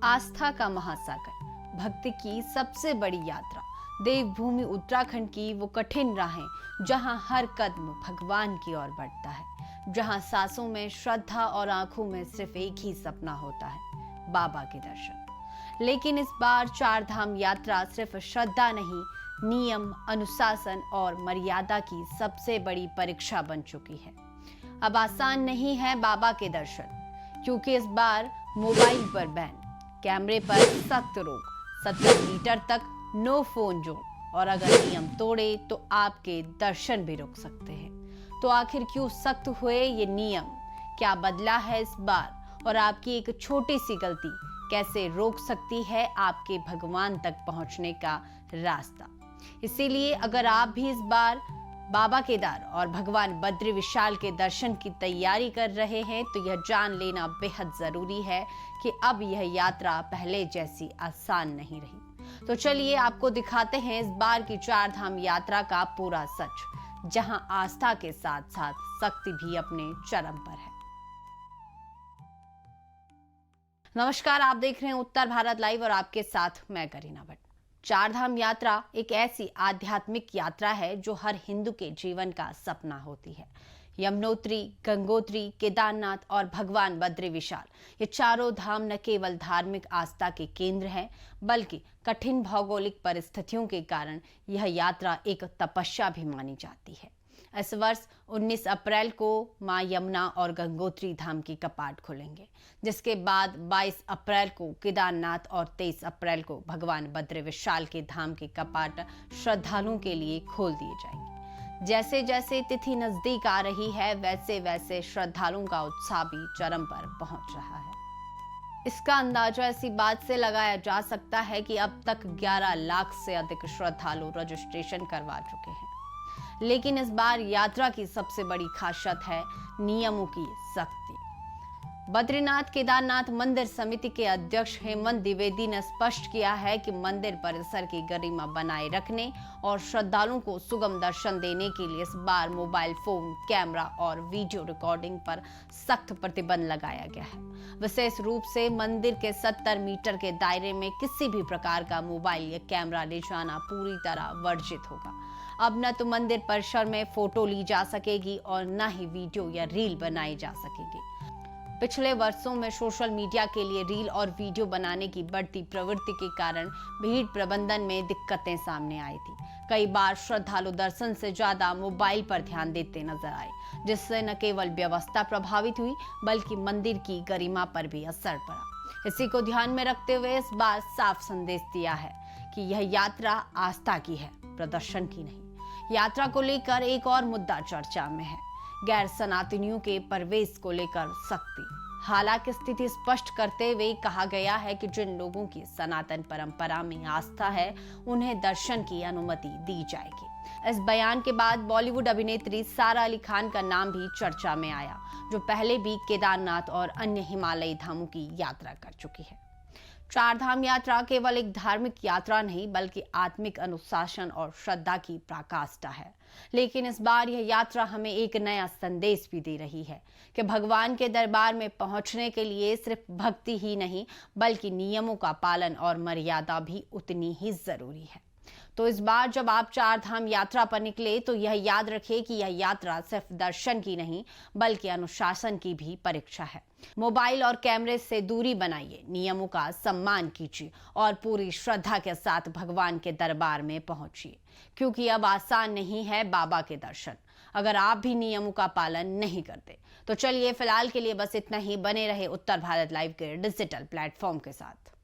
आस्था का महासागर, भक्ति की सबसे बड़ी यात्रा, देवभूमि उत्तराखंड की वो कठिन राहें जहां हर कदम भगवान की ओर बढ़ता है, जहां सांसों में श्रद्धा और आंखों में सिर्फ एक ही सपना होता है, बाबा के दर्शन। लेकिन इस बार चार धाम यात्रा सिर्फ श्रद्धा नहीं, नियम, अनुशासन और मर्यादा की सबसे बड़ी परीक्षा बन चुकी है। अब आसान नहीं है बाबा के दर्शन, क्योंकि इस बार मोबाइल पर बैन, कैमरे पर सख्त रोक, 70 मीटर तक नो फोन जोन, और अगर नियम तोड़े तो आपके दर्शन भी रुक सकते हैं। तो आखिर क्यों सख्त हुए ये नियम, क्या बदला है इस बार, और आपकी एक छोटी सी गलती कैसे रोक सकती है आपके भगवान तक पहुंचने का रास्ता। इसीलिए अगर आप भी इस बार बाबा केदार और भगवान बद्री विशाल के दर्शन की तैयारी कर रहे हैं तो यह जान लेना बेहद जरूरी है कि अब यह यात्रा पहले जैसी आसान नहीं रही। तो चलिए आपको दिखाते हैं इस बार की चार धाम यात्रा का पूरा सच, जहां आस्था के साथ साथ शक्ति भी अपने चरम पर है। नमस्कार, आप देख रहे हैं उत्तर भारत लाइव और आपके साथ मैं करीना भट्ट। चार धाम यात्रा एक ऐसी आध्यात्मिक यात्रा है जो हर हिंदू के जीवन का सपना होती है। यमुनोत्री, गंगोत्री, केदारनाथ और भगवान बद्री विशाल, ये चारों धाम न केवल धार्मिक आस्था के केंद्र हैं, बल्कि कठिन भौगोलिक परिस्थितियों के कारण यह यात्रा एक तपस्या भी मानी जाती है। इस वर्ष 19 अप्रैल को मां यमुना और गंगोत्री धाम की कपाट खुलेंगे, जिसके बाद 22 अप्रैल को केदारनाथ और 23 अप्रैल को भगवान बद्री विशाल के धाम के कपाट श्रद्धालुओं के लिए खोल दिए जाएंगे। जैसे जैसे तिथि नजदीक आ रही है, वैसे वैसे श्रद्धालुओं का उत्साह भी चरम पर पहुंच रहा है। इसका अंदाजा ऐसी बात से लगाया जा सकता है कि अब तक 11 लाख से अधिक श्रद्धालु रजिस्ट्रेशन करवा चुके हैं। लेकिन इस बार यात्रा की सबसे बड़ी खासियत है नियमों की सख्ती। बद्रीनाथ केदारनाथ मंदिर समिति के अध्यक्ष हेमंत द्विवेदी ने स्पष्ट किया है कि मंदिर परिसर की गरिमा बनाए रखने और श्रद्धालुओं को सुगम दर्शन देने के लिए इस बार मोबाइल फोन, कैमरा और वीडियो रिकॉर्डिंग पर सख्त प्रतिबंध लगाया गया है। विशेष रूप से मंदिर के 70 मीटर के दायरे में किसी भी प्रकार का मोबाइल या कैमरा ले जाना पूरी तरह वर्जित होगा। अब न तो मंदिर परिसर में फोटो ली जा सकेगी और न ही वीडियो या रील बनाई जा सकेगी। पिछले वर्षों में सोशल मीडिया के लिए रील और वीडियो बनाने की बढ़ती प्रवृत्ति के कारण भीड़ प्रबंधन में दिक्कतें सामने आई थी। कई बार श्रद्धालु दर्शन से ज्यादा मोबाइल पर ध्यान देते नजर आए, जिससे न केवल व्यवस्था प्रभावित हुई बल्कि मंदिर की गरिमा पर भी असर पड़ा। इसी को ध्यान में रखते हुए इस बार साफ संदेश दिया है कि यह यात्रा आस्था की है, प्रदर्शन की नहीं। यात्रा को लेकर एक और मुद्दा चर्चा में है, गैर सनातनियों के प्रवेश को लेकर सख्ती। हालांकि स्थिति स्पष्ट करते हुए कहा गया है कि जिन लोगों की सनातन परंपरा में आस्था है, उन्हें दर्शन की अनुमति दी जाएगी। इस बयान के बाद बॉलीवुड अभिनेत्री सारा अली खान का नाम भी चर्चा में आया, जो पहले भी केदारनाथ और अन्य हिमालयी धामों की यात्रा कर चुकी है। चार धाम यात्रा केवल एक धार्मिक यात्रा नहीं बल्कि आत्मिक अनुशासन और श्रद्धा की पराकाष्ठा है। लेकिन इस बार यह यात्रा हमें एक नया संदेश भी दे रही है कि भगवान के दरबार में पहुंचने के लिए सिर्फ भक्ति ही नहीं बल्कि नियमों का पालन और मर्यादा भी उतनी ही जरूरी है। तो इस बार जब आप चार धाम यात्रा पर निकले तो यह याद रखें कि यह यात्रा सिर्फ दर्शन की नहीं बल्कि अनुशासन की भी परीक्षा है। मोबाइल और कैमरे से दूरी बनाइए, नियमों का सम्मान कीजिए और पूरी श्रद्धा के साथ भगवान के दरबार में पहुंचिए, क्योंकि अब आसान नहीं है बाबा के दर्शन अगर आप भी नियमों का पालन नहीं करते। तो चलिए फिलहाल के लिए बस इतना ही। बने रहे उत्तर भारत लाइव के डिजिटल प्लेटफॉर्म के साथ।